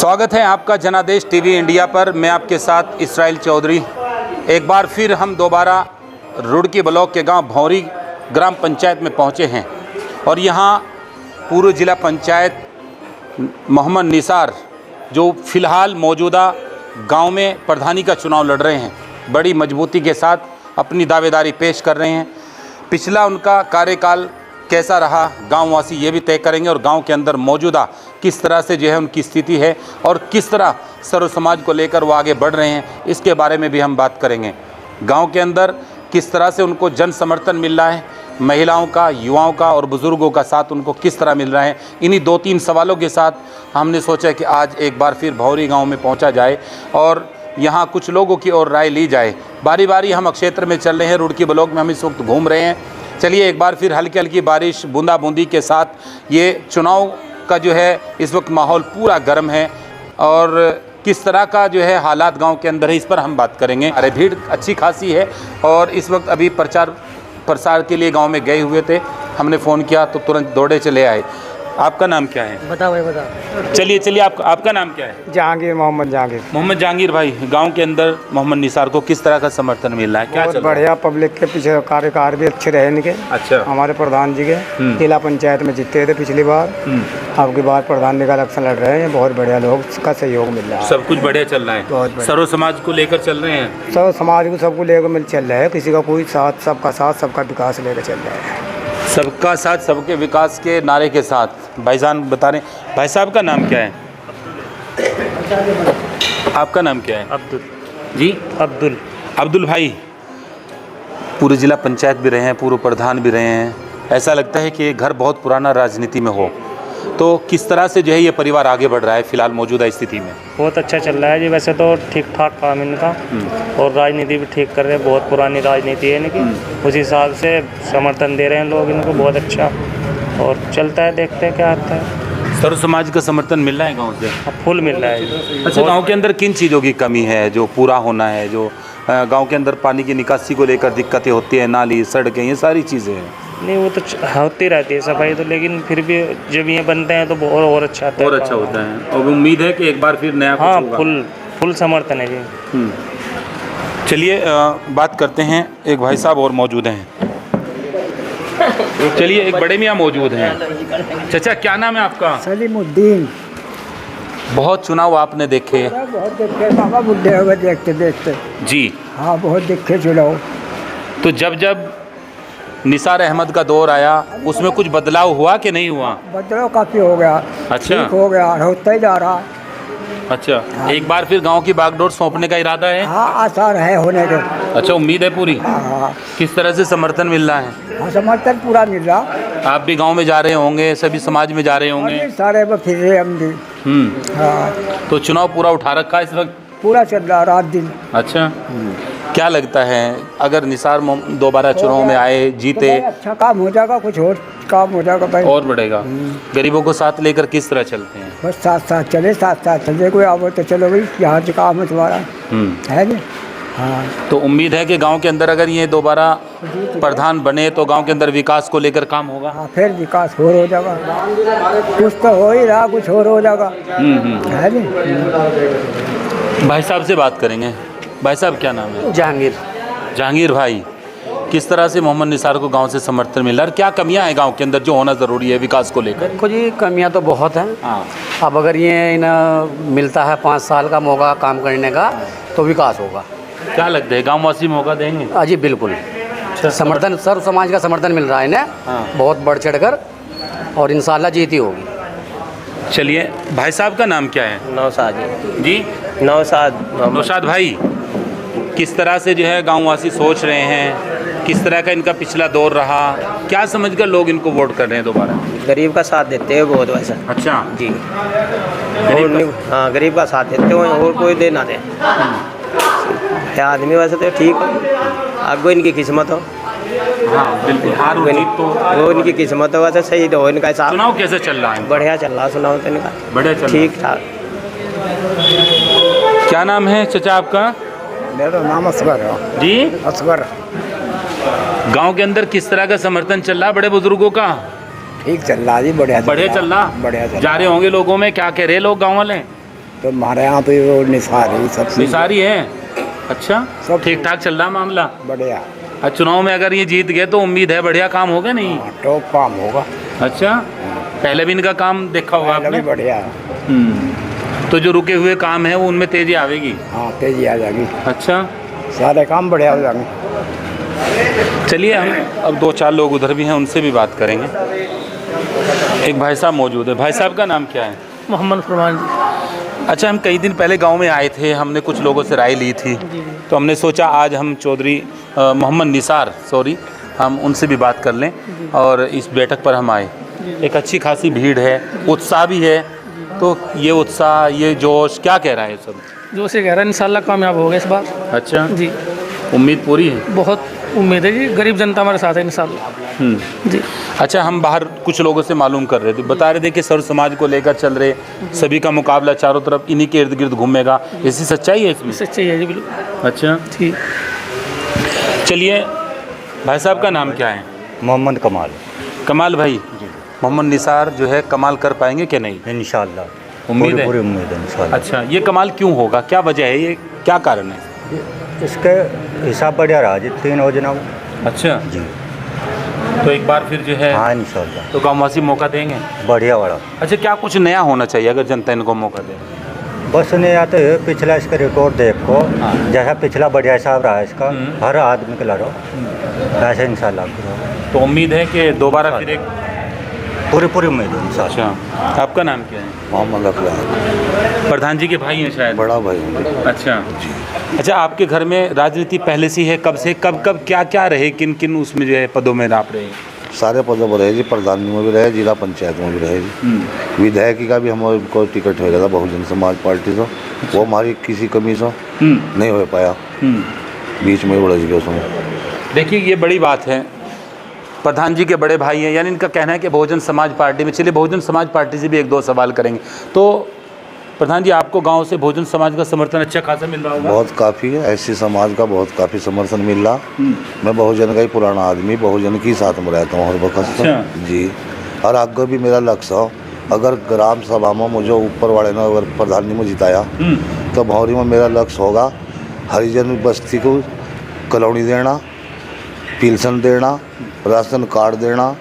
स्वागत है आपका जनादेश टीवी इंडिया पर। मैं आपके साथ इसराइल चौधरी। एक बार फिर हम दोबारा रुड़की ब्लॉक के गांव भौरी ग्राम पंचायत में पहुंचे हैं और यहां पूर्व जिला पंचायत मोहम्मद निसार जो फ़िलहाल मौजूदा गांव में प्रधानी का चुनाव लड़ रहे हैं, बड़ी मजबूती के साथ अपनी दावेदारी पेश कर रहे हैं। पिछला उनका कार्यकाल कैसा रहा गांववासी ये भी तय करेंगे और गांव के अंदर मौजूदा किस तरह से जो है उनकी स्थिति है और किस तरह सर्व समाज को लेकर वो आगे बढ़ रहे हैं, इसके बारे में भी हम बात करेंगे। गांव के अंदर किस तरह से उनको जन समर्थन मिल रहा है, महिलाओं का, युवाओं का और बुज़ुर्गों का साथ उनको किस तरह मिल रहा है, इन्हीं 2-3 सवालों के साथ हमने सोचा कि आज एक बार फिर भौरी गाँव में पहुँचा जाए और यहाँ कुछ लोगों की और राय ली जाए। बारी बारी हम क्षेत्र में चल रहे हैं, रुड़की ब्लॉक में हम इस वक्त घूम रहे हैं। चलिए एक बार फिर हल्की हल्की बारिश बूंदाबूंदी के साथ ये चुनाव का जो है इस वक्त माहौल पूरा गर्म है और किस तरह का जो है हालात गांव के अंदर है, इस पर हम बात करेंगे। अरे भीड़ अच्छी खासी है और इस वक्त अभी प्रचार प्रसार के लिए गांव में गए हुए थे, हमने फ़ोन किया तो तुरंत दौड़े चले आए। आपका नाम क्या है? बताओ भाई बताओ। चलिए आपका नाम क्या है? जहांगीर, मोहम्मद जहांगीर। मोहम्मद जहांगीर भाई, गांव के अंदर मोहम्मद निसार को किस तरह का समर्थन मिल रहा है, क्या बहुत बढ़िया, पब्लिक के पीछे कार्यकाल भी अच्छे रहे इनके। अच्छा। हमारे प्रधान जी के जिला पंचायत में जीते थे पिछली बार, अब की बार प्रधान जी का इलेक्शन लड़ रहे हैं। बहुत बढ़िया लोग का सहयोग मिल रहा है, सब कुछ बढ़िया चल रहा है, सर्व समाज को लेकर चल रहे हैं, सब समाज को सबको लेकर मिल चल रहा है, किसी का कोई साथ, सबका विकास लेकर चल रहा है। सबका साथ सबके विकास के नारे के साथ भाईजान बता रहे हैं। भाई साहब का नाम क्या है? आपका नाम क्या है? अब्दुल जी, अब्दुल भाई पूरे जिला पंचायत भी रहे हैं, पूर्व प्रधान भी रहे हैं, ऐसा लगता है कि ये घर बहुत पुराना राजनीति में हो, तो किस तरह से जो है ये परिवार आगे बढ़ रहा है फिलहाल मौजूदा स्थिति में? बहुत अच्छा चल रहा है जी, वैसे तो ठीक ठाक काम इनका और राजनीति भी ठीक कर रहे हैं, बहुत पुरानी राजनीति है इनकी, उस हिसाब से समर्थन दे रहे हैं लोग इनको, बहुत अच्छा और चलता है, देखते हैं क्या आता है। सर्व समाज का समर्थन मिल रहा है गाँव से? फुल मिल रहा है। अच्छा, गाँव के अंदर किन चीज़ों की कमी है जो पूरा होना है? जो गाँव के अंदर पानी की निकासी को लेकर दिक्कतें होती हैं, नाली, सड़कें, ये सारी चीज़ें हैं। नहीं वो तो होती रहती है सफाई तो, लेकिन फिर भी जब ये बनते हैं तो और अच्छा आता है, और अच्छा होता है और उम्मीद है कि एक बार फिर नया हाँ कुछ होगा। फुल समर्थन है जी। चलिए बात करते हैं, एक भाई साहब और मौजूद हैं। चलिए एक बड़े मियाँ मौजूद हैं। चाचा क्या नाम है आपका? सलीमुद्दीन। बहुत चुनाव आपने देखे? बहुत देखे बाबा, बुढ़े हो गए देखते देखते जी हाँ, बहुत देखे चुनाव। तो जब निसार अहमद का दौर आया उसमें कुछ बदलाव हुआ कि नहीं हुआ? बदलाव काफ़ी हो गया। अच्छा। ठीक हो गया, होता ही जा रहा। अच्छा, एक बार फिर गांव की बागडोर सौंपने का इरादा है? हाँ, आसार है होने के। अच्छा, उम्मीद है पूरी? हाँ, किस तरह से समर्थन मिल रहा है? हाँ, समर्थन पूरा मिल रहा। आप भी गांव में जा रहे होंगे, सभी समाज में जा रहे होंगे? सारे में फिर रहे हम भी। हाँ, तो चुनाव पूरा उठा रखा है इस वक्त? पूरा चल रहा रात दिन। अच्छा, क्या लगता है अगर निसार दोबारा चुनाव में आए, जीते, तो अच्छा काम हो जाएगा, कुछ और काम हो जाएगा भाई, और बढ़ेगा? गरीबों को साथ लेकर किस तरह चलते हैं? बस साथ साथ चले, कोई आओ तो चलो भाई, यहाँ से काम है तुम्हारा, है ना। हाँ, तो उम्मीद है कि गांव के अंदर अगर ये दोबारा प्रधान बने तो गांव के अंदर विकास को लेकर काम होगा। हाँ, फिर विकास हो जाएगा, कुछ तो हो ही रहा, कुछ और हो जाएगा, है ना। भाई साहब से बात करेंगे। भाई साहब क्या नाम है? जहांगीर भाई, किस तरह से मोहम्मद निसार को गांव से समर्थन मिल रहा है और क्या कमियां हैं गांव के अंदर जो होना ज़रूरी है विकास को लेकर? देखो जी, कमियां तो बहुत हैं। हाँ। अब अगर ये इन्हें मिलता है 5 साल का मौका काम करने का तो विकास होगा। क्या लगता है गाँववासी मौका देंगे? जी बिल्कुल, समर्थन सर्व समाज का समर्थन मिल रहा है इन्हें। हाँ। बहुत बढ़ चढ़ कर और इंशाल्लाह जीती होगी। चलिए, भाई साहब का नाम क्या है? नौशाद जी, नौशाद भाई, किस तरह से जो है गांववासी सोच रहे हैं, किस तरह का इनका पिछला दौर रहा, क्या समझकर लोग इनको वोट कर रहे हैं दोबारा? गरीब का साथ देते हैं बहुत वैसा। अच्छा जी, हाँ, गरीब का साथ देते हैं और कोई दे ना दे। आदमी वैसे तो ठीक हो, आगे इनकी किस्मत हो। हाँ बिल्कुल, हार और जीत तो वो इनकी किस्मत हो, वैसे सही हो इनका हिसाब। चुनाव कैसे चल रहा है? बढ़िया चल रहा, सुनाओ तो इनका बढ़िया चल रहा, ठीक ठाक। क्या नाम है चाचा आपका? मेरा नाम असगर है जी। असगर। गांव के अंदर किस तरह का समर्थन चल रहा है बड़े बुजुर्गों का? ठीक चल रहा जी, बढ़िया चल रहा। बढ़िया जा रहे होंगे लोगों में, क्या कह रहे लोग गाँव वाले? तो हमारे यहाँ तो वो निसारी सबसे निसारी है। अच्छा, सब ठीक ठाक चल रहा मामला। बढ़िया। और चुनाव में अगर ये जीत गए तो उम्मीद है बढ़िया काम होगा नहीं? टॉप काम होगा। अच्छा, पहले भी इनका काम देखा होगा पहले आपने? भी बढ़िया। तो जो रुके हुए काम है वो उनमें तेजी आवेगी? हाँ, तेजी आ जाएगी। अच्छा, सारे काम बढ़िया हो जाएंगे। चलिए हम अब 2-4 लोग उधर भी हैं, उनसे भी बात करेंगे। एक भाई साहब मौजूद है। भाई साहब का नाम क्या है? मोहम्मद फरमान जी। अच्छा, हम कई दिन पहले गांव में आए थे, हमने कुछ लोगों से राय ली थी, तो हमने सोचा आज हम चौधरी मोहम्मद निसार हम उनसे भी बात कर लें और इस बैठक पर हम आए। एक अच्छी खासी भीड़ है, उत्साह भी है, तो ये उत्साह, ये जोश क्या कह रहा है सब? जो से कह रहा है इंशाल्लाह कामयाब होगा इस बार। अच्छा जी, उम्मीद पूरी है? बहुत उम्मीद है जी, गरीब जनता हमारे साथ है इंशाल्लाह जी। अच्छा, हम बाहर कुछ लोगों से मालूम कर रहे थे, बता रहे थे कि सर्व समाज को लेकर चल रहे, सभी का मुकाबला चारों तरफ इन्हीं के इर्द गिर्द घूमेगा, ऐसी सच्चाई है इसमें? सच्चाई है जी, बिल्कुल। अच्छा, ठीक। चलिए, भाई साहब का नाम क्या है? मोहम्मद कमाल। कमाल भाई, मोहम्मद निसार जो है कमाल कर पाएंगे कि नहीं? इंशाल्लाह उम्मीद है? पूरी उम्मीद है इंशाल्लाह। अच्छा, ये कमाल क्यों होगा, क्या वजह है, ये क्या कारण है? इसके हिसाब बढ़िया रहा जी 3 हो जनाब। अच्छा जी, तो एक बार फिर जो है हाँ इंशाल्लाह तो गाँववासी मौका देंगे? बढ़िया वाला। अच्छा, क्या कुछ नया होना चाहिए अगर जनता इनको मौका दे? बस नहीं आते पिछला इसका रिकॉर्ड देखो, जैसा पिछला बढ़िया हिसाब रहा इसका, हर आदमी के लड़ो, ऐसे इंशाल्लाह करो। तो उम्मीद है कि दोबारा फिर एक? पूरी उम्मीद है इंशाल्लाह। अच्छा, आपका नाम क्या है? मोहम्मद अखलाक। प्रधान जी के भाई हैं शायद? बड़ा भाई हूँ। अच्छा अच्छा, आपके घर में राजनीति पहले से ही है? कब से, कब कब क्या क्या रहे, किन किन उसमें जो है पदों में आप रहे? सारे पदों पर रहे जी, प्रधान में भी रहे, जिला पंचायत में भी रहे जी। विधायकी का भी हमारे को टिकट हो गया था बहुजन समाज पार्टी से, वो हमारी किसी कमी से नहीं हो पाया, बीच में उलझ गया उसमें। देखिए, ये बड़ी बात है, प्रधान जी के बड़े भाई हैं, यानी इनका कहना है कि बहुजन समाज पार्टी में। चलिए, बहुजन समाज पार्टी से भी 1-2 सवाल करेंगे। तो प्रधान जी, आपको गांव से बहुजन समाज का समर्थन अच्छा खासा मिल रहा होगा? बहुत काफ़ी है, ऐसी समाज का बहुत काफ़ी समर्थन मिल रहा। मैं बहुजन का ही पुराना आदमी, बहुजन के साथ में रहता हूँ हर वक्त। अच्छा। जी, और आगे भी मेरा लक्ष्य हो, अगर ग्राम सभा में मुझे ऊपर वाले ने अगर प्रधानी में जिताया तो भौरी में मेरा लक्ष्य होगा हरिजन बस्ती को कॉलोनी देना, पेंशन देना, राशन कार्ड देना,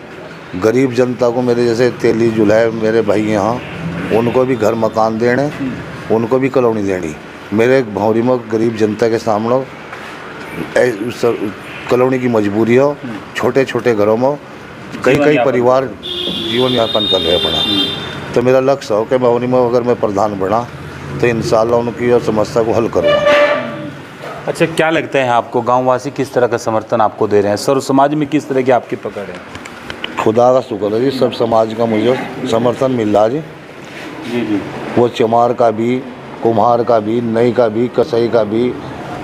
गरीब जनता को मेरे जैसे तेली जुल्हे मेरे भाई यहाँ उनको भी घर मकान देने, उनको भी कॉलोनी देनी। मेरे भौरी में गरीब जनता के सामने कॉलोनी की मजबूरी हो, छोटे छोटे घरों में कई परिवार जीवन यापन कर रहे अपना। तो मेरा लक्ष्य हो कि भौरी में अगर मैं प्रधान बना तो इंशाल्लाह उनकी समस्या को हल करूँगा। अच्छा, क्या लगता है आपको, गांववासी किस तरह का समर्थन आपको दे रहे हैं? सर्व समाज में किस तरह की आपकी पकड़ है? खुदा का शुक्र है जी, सब समाज का मुझे समर्थन मिल रहा जी। जी, वो चमार का भी, कुम्हार का भी, नई का भी, कसई का भी,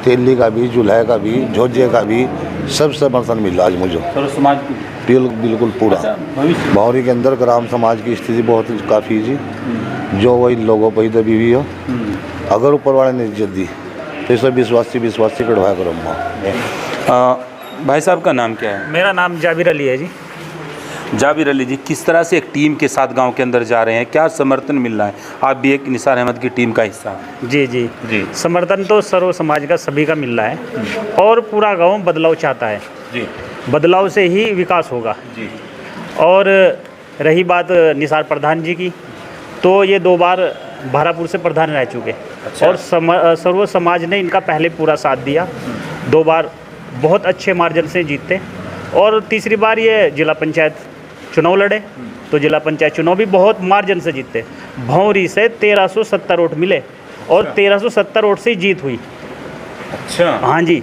तेली का भी, जुल्हे का भी, झोजे का भी, सब समर्थन मिल रहा है मुझे। सर्व समाज की बिल्कुल पूरा। भविष्य भौरी के अंदर ग्राम समाज की स्थिति बहुत काफ़ी जी, जो वही लोगों पर ही दबी हुई हो। अगर ऊपर वाले ने इज्जत दी तो इसे विश्वासी कढ़वाया करूँगा। भाई साहब का नाम क्या है? मेरा नाम जाबिर अली है जी। जाबिर अली जी, किस तरह से एक टीम के साथ गांव के अंदर जा रहे हैं, क्या समर्थन मिल रहा है? आप भी एक निसार अहमद की टीम का हिस्सा हैं। जी जी जी, समर्थन तो सर्व समाज का सभी का मिल रहा है और पूरा गांव बदलाव चाहता है जी। बदलाव से ही विकास होगा जी। और रही बात निसार प्रधान जी की, तो ये 2 बार भारापुर से प्रधान रह चुके। अच्छा। और सर्व समाज ने इनका पहले पूरा साथ दिया, 2 बार बहुत अच्छे मार्जिन से जीते और तीसरी बार ये जिला पंचायत चुनाव लड़े तो जिला पंचायत चुनाव भी बहुत मार्जिन से जीते। भौरी से 1370 वोट मिले और 1370 वोट से जीत हुई। अच्छा। हाँ जी,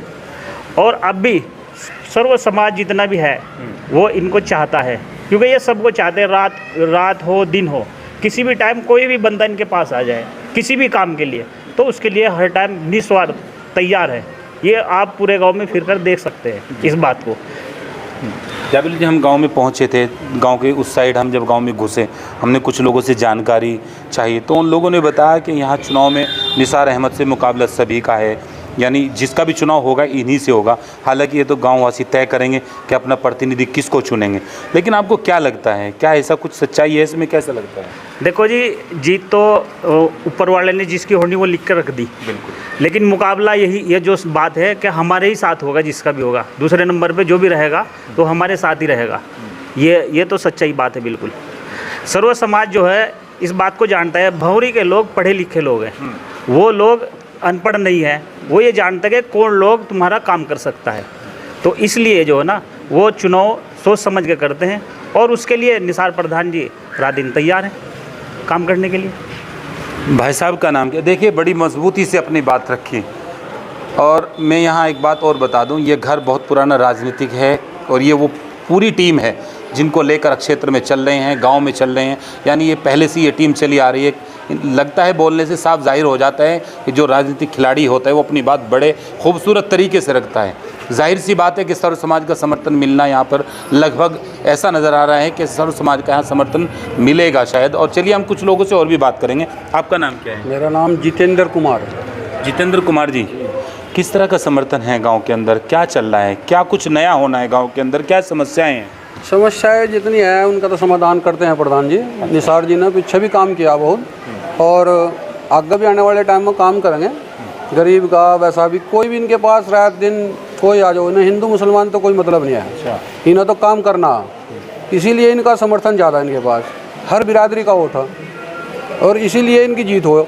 और अब भी सर्व समाज जितना भी है वो इनको चाहता है, क्योंकि ये सबको चाहते हैं, रात हो दिन हो, किसी भी टाइम कोई भी बंदा इनके पास आ जाए किसी भी काम के लिए, तो उसके लिए हर टाइम निस्वार्थ तैयार है। ये आप पूरे गांव में फिरकर देख सकते हैं इस बात को। जाबिर जी, हम गांव में पहुंचे थे, गांव के उस साइड हम जब गांव में घुसे, हमने कुछ लोगों से जानकारी चाहिए, तो उन लोगों ने बताया कि यहाँ चुनाव में निसार अहमद से मुकाबला सभी का है, यानी जिसका भी चुनाव होगा इन्हीं से होगा। हालांकि ये तो गांववासी तय करेंगे कि अपना प्रतिनिधि किसको चुनेंगे, लेकिन आपको क्या लगता है, क्या ऐसा कुछ सच्चाई है इसमें, कैसा लगता है? देखो जी, जीत तो ऊपर वाले ने जिसकी होनी वो लिख कर रख दी, बिल्कुल। लेकिन मुकाबला ये जो बात है कि हमारे ही साथ होगा, जिसका भी होगा दूसरे नंबर पे जो भी रहेगा तो हमारे साथ ही रहेगा। ये तो सच्चाई बात है बिल्कुल। सर्व समाज जो है इस बात को जानता है। भौरी के लोग पढ़े लिखे लोग हैं, वो लोग अनपढ़ नहीं है, वो ये जानते हैं कि कौन लोग तुम्हारा काम कर सकता है। तो इसलिए जो है ना वो चुनाव सोच समझ के करते हैं, और उसके लिए निसार प्रधान जी रात दिन तैयार हैं काम करने के लिए। भाई साहब का नाम क्या? देखिए बड़ी मजबूती से अपनी बात रखी। और मैं यहाँ एक बात और बता दूँ, ये घर बहुत पुराना राजनीतिक है और ये वो पूरी टीम है जिनको लेकर क्षेत्र में चल रहे हैं, गांव में चल रहे हैं। यानी ये पहले से ये टीम चली आ रही है। लगता है बोलने से साफ जाहिर हो जाता है कि जो राजनीतिक खिलाड़ी होता है वो अपनी बात बड़े खूबसूरत तरीके से रखता है। जाहिर सी बात है कि सर्व समाज का समर्थन मिलना यहाँ पर लगभग ऐसा नज़र आ रहा है कि सर्व समाज का यहाँ समर्थन मिलेगा शायद। और चलिए हम कुछ लोगों से और भी बात करेंगे। आपका नाम क्या है? मेरा नाम जितेंद्र कुमार। जितेंद्र कुमार जी, किस तरह का समर्थन है गांव के अंदर? क्या चल रहा है? क्या कुछ नया होना है गांव के अंदर? क्या समस्याएं हैं? समस्याएं जितनी है उनका तो समाधान करते हैं प्रधान जी। निसार जी ने पीछे भी काम किया बहुत, और आगे भी आने वाले टाइम में काम करेंगे। गरीब का वैसा भी कोई भी इनके पास रात दिन कोई आ जाओ, इन्हें हिंदू मुसलमान तो कोई मतलब नहीं है, इन्हें तो काम करना। इसीलिए इनका समर्थन ज़्यादा है इनके पास, हर बिरादरी का वोट है, और इसीलिए इनकी जीत हो।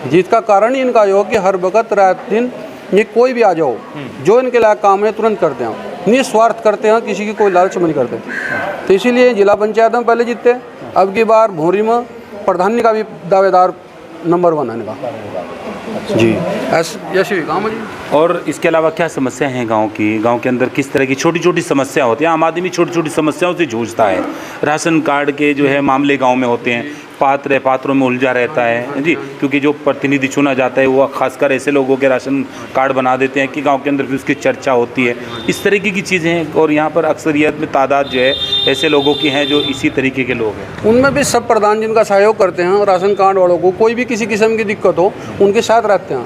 जीत का कारण ही इनका हो कि हर वक्त रात दिन ये कोई भी आ जाओ, जो इनके लायक काम है तुरंत करते हैं, निस्वार्थ करते हैं, किसी की कोई लालच में नहीं करते। तो इसीलिए जिला पंचायत में पहले जीतते, अब की बार भौरी में प्रधानी का भी दावेदार नंबर 1 है इनका जी। ऐसे भी काम है जी। और इसके अलावा क्या समस्याएं हैं गांव की? गांव के अंदर किस तरह की छोटी छोटी समस्या होती हैं? आम आदमी छोटी छोटी समस्याओं से जूझता है। राशन कार्ड के जो है मामले गांव में होते हैं, पात्रों में उलझा रहता है जी, क्योंकि जो प्रतिनिधि चुना जाता है वो खासकर ऐसे लोगों के राशन कार्ड बना देते हैं कि गांव के अंदर भी उसकी चर्चा होती है। इस तरीके की चीज़ें हैं, और यहाँ पर अक्सरियत में तादाद जो है ऐसे लोगों की हैं जो इसी तरीके के लोग हैं। उनमें भी सब प्रधान जिनका सहयोग करते हैं, राशन कार्ड वालों को कोई भी किसी किस्म की दिक्कत हो उनके साथ रहते हैं।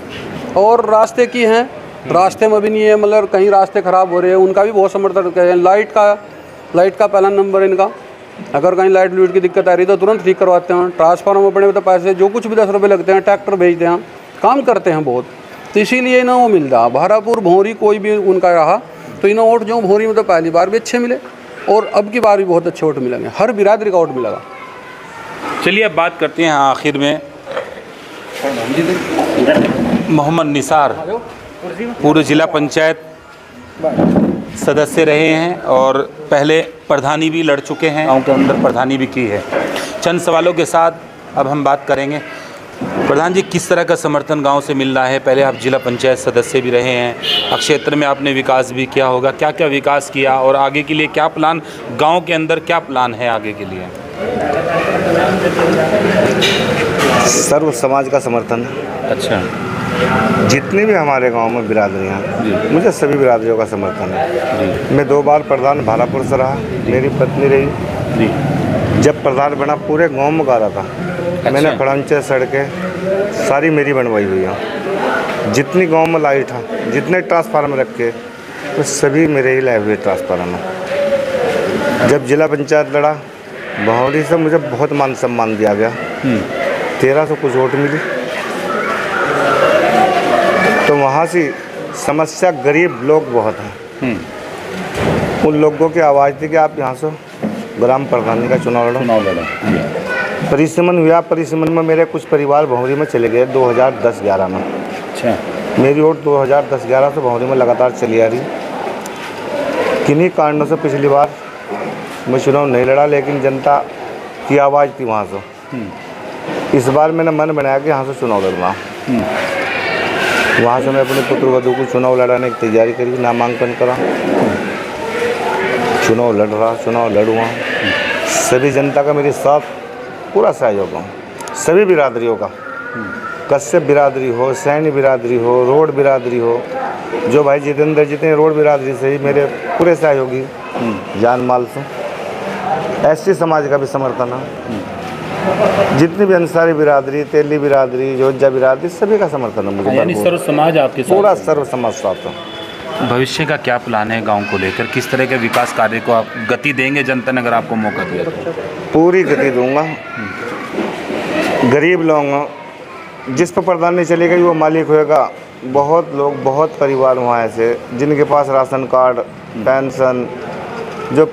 और रास्ते की हैं, रास्ते में भी नहीं है, मतलब कहीं रास्ते ख़राब हो रहे हैं उनका भी बहुत समर्थन करते हैं। लाइट का पहला नंबर इनका, अगर कहीं लाइट की दिक्कत आ रही तो तुरंत ठीक करवाते हैं। ट्रांसफार्मर पड़े तो पैसे जो कुछ भी 10 रुपये लगते हैं, ट्रैक्टर भेजते हैं, काम करते हैं बहुत। तो इसीलिए इन्हें वो मिल रहा। भारापुर भौरी कोई भी उनका रहा तो इन्हें वोट जो भौरी में तो पहली बार भी अच्छे मिले, और अब की बार भी बहुत अच्छे वोट मिलेंगे, हर बिरादरी का वोट मिलेगा। चलिए अब बात करते हैं आखिर में मोहम्मद निसार, पूरे जिला पंचायत सदस्य रहे हैं और पहले प्रधानी भी लड़ चुके हैं, गांव के अंदर प्रधानी भी की है। चंद सवालों के साथ अब हम बात करेंगे। प्रधान जी, किस तरह का समर्थन गांव से मिल रहा है? पहले आप जिला पंचायत सदस्य भी रहे हैं, क्षेत्र में आपने विकास भी किया होगा, क्या क्या विकास किया और आगे के लिए क्या प्लान, गांव के अंदर क्या प्लान है आगे के लिए? सर्व समाज का समर्थन। अच्छा, जितने भी हमारे गांव में बिरादरियाँ, मुझे सभी बिरादरियों का समर्थन है। मैं 2 बार प्रधान भारापुर से रहा, मेरी पत्नी रही जी। जब प्रधान बना पूरे गांव में गा रहा था। अच्छा। मैंने खड़ंचे सड़कें सारी मेरी बनवाई हुई हैं। जितनी गांव में लाइट है, जितने ट्रांसफार्मर रखे वो सभी मेरे ही लाए हुए ट्रांसफार्मर। जब जिला पंचायत लड़ा भौरी से मुझे बहुत मान सम्मान दिया गया, 1300 कुछ वोट मिली। तो वहाँ से समस्या गरीब लोग बहुत हैं, उन लोगों की आवाज़ थी कि आप यहाँ से ग्राम प्रधानी का चुनाव लड़ा। परिसीमन हुआ, परिसीमन में मेरे कुछ परिवार भौरी में चले गए 2010-11 में। अच्छा, मेरी वोट 2010-11 से भौरी में लगातार चली आ रही। किन्हीं कारणों से पिछली बार मैं चुनाव नहीं लड़ा, लेकिन जनता की आवाज़ थी वहाँ से। इस बार मैंने मन बनाया कि यहाँ से चुनाव लड़ूँगा। वहाँ से मैं अपने पुत्र वधू को चुनाव लड़ाने की तैयारी करी, नामांकन करा, चुनाव लड़ रहा, चुनाव लड़ूँगा। सभी जनता का मेरे साथ पूरा सहयोग हो, सभी बिरादरियों का, कश्यप बिरादरी हो, सैनी बिरादरी हो, रोड बिरादरी हो, जो भाई जितेंद्र जितने रोड बिरादरी से ही मेरे पूरे सहयोगी, जान माल से। एसटी समाज का भी समर्थन है। जितनी भी अंसारी बिरादरी, तेली बिरादरी, जोजा बिरादरी, सभी का समर्थन है मुझे। यानी सर्व समाज आपके साथ पूरा है। सर्व समाज साथ है। भविष्य का क्या प्लान है गांव को लेकर? किस तरह के विकास कार्य को आप गति देंगे जनता ने अगर आपको मौका दिया तो? पूरी गति दूंगा। गरीब लोग जिस पर प्रधान नहीं चली गई वो मालिक होएगा। बहुत लोग, बहुत परिवार वहाँ ऐसे जिनके पास राशन कार्ड, पेंशन, जो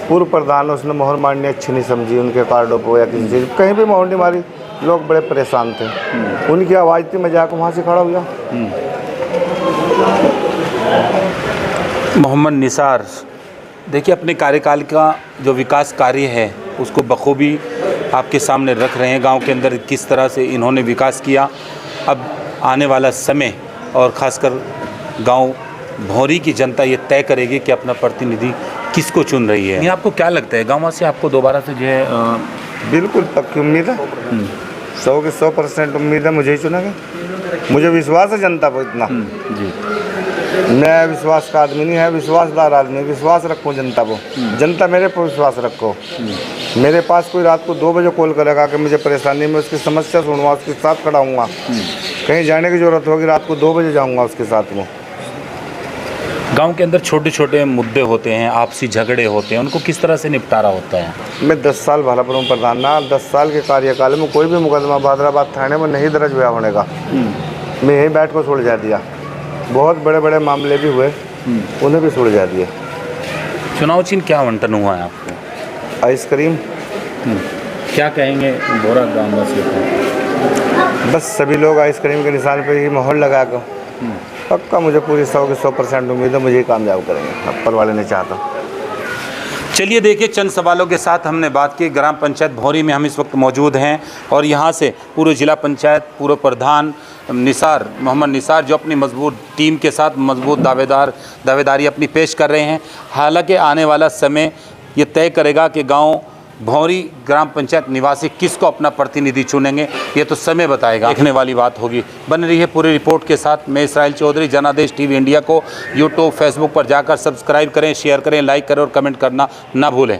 पूर्व प्रधान उसने मोहर मारनी अच्छी नहीं समझी उनके कार्डों पर या किसी चीज़, कहीं भी मोहर नहीं मारी, लोग बड़े परेशान थे। उनकी आवाज़ थी, मैं जाकर वहाँ से खड़ा हो गया। मोहम्मद निसार, देखिए अपने कार्यकाल का जो विकास कार्य है उसको बखूबी आपके सामने रख रहे हैं। गांव के अंदर किस तरह से इन्होंने विकास किया। अब आने वाला समय और ख़ासकर गांव भौरी की जनता ये तय करेगी कि अपना प्रतिनिधि किसको चुन रही है। ये आपको क्या लगता है गाँव वासी आपको दोबारा से जो है? बिल्कुल पक्की उम्मीद है, 100 के 100% उम्मीद है मुझे ही चुनेंगे। मुझे विश्वास है जनता पर इतना। जी, मैं विश्वास का आदमी नहीं है, विश्वासदार आदमी। विश्वास रखो जनता को, जनता मेरे पर विश्वास रखो। मेरे पास कोई रात को 2 बजे कॉल करेगा कि मुझे परेशानी में, उसकी समस्या सुनूंगा, उसके साथ खड़ा हूँगा। कहीं जाने की ज़रूरत होगी रात को 2 बजे जाऊँगा उसके साथ में। गांव के अंदर छोटे छोटे मुद्दे होते हैं, आपसी झगड़े होते हैं, उनको किस तरह से निपटारा होता है? मैं 10 साल भालापुर में प्रधान ना, 10 साल के कार्यकाल में कोई भी मुकदमा भादराबाद थाने में नहीं दर्ज हुआ होने का। मैं यहीं बैठ कर सुलझा दिया। बहुत बड़े बड़े मामले भी हुए, उन्हें भी सुलझा दिया। चुनाव चिन्ह क्या आवंटन हुआ है आपको? आइसक्रीम। क्या कहेंगे बोरा गाँव वासियों को? बस सभी लोग आइसक्रीम के निशान पर ही मोहर लगा कर, पक्का मुझे पूरी 100 के 100% उम्मीद है मुझे ही कामयाब करेंगे, ऊपर वाले ने चाहता। चलिए देखिए, चंद सवालों के साथ हमने बात की। ग्राम पंचायत भौरी में हम इस वक्त मौजूद हैं और यहाँ से पूर्व जिला पंचायत पूर्व प्रधान निसार, मोहम्मद निसार, जो अपनी मजबूत टीम के साथ मजबूत दावेदारी अपनी पेश कर रहे हैं। हालांकि आने वाला समय ये तय करेगा कि गांव भौरी ग्राम पंचायत निवासी किसको अपना प्रतिनिधि चुनेंगे, ये तो समय बताएगा। देखने वाली बात होगी। बन रही है पूरी रिपोर्ट के साथ। मैं इसराइल चौधरी। जनादेश टीवी इंडिया को यूट्यूब, फेसबुक पर जाकर सब्सक्राइब करें, शेयर करें, लाइक करें और कमेंट करना ना भूलें।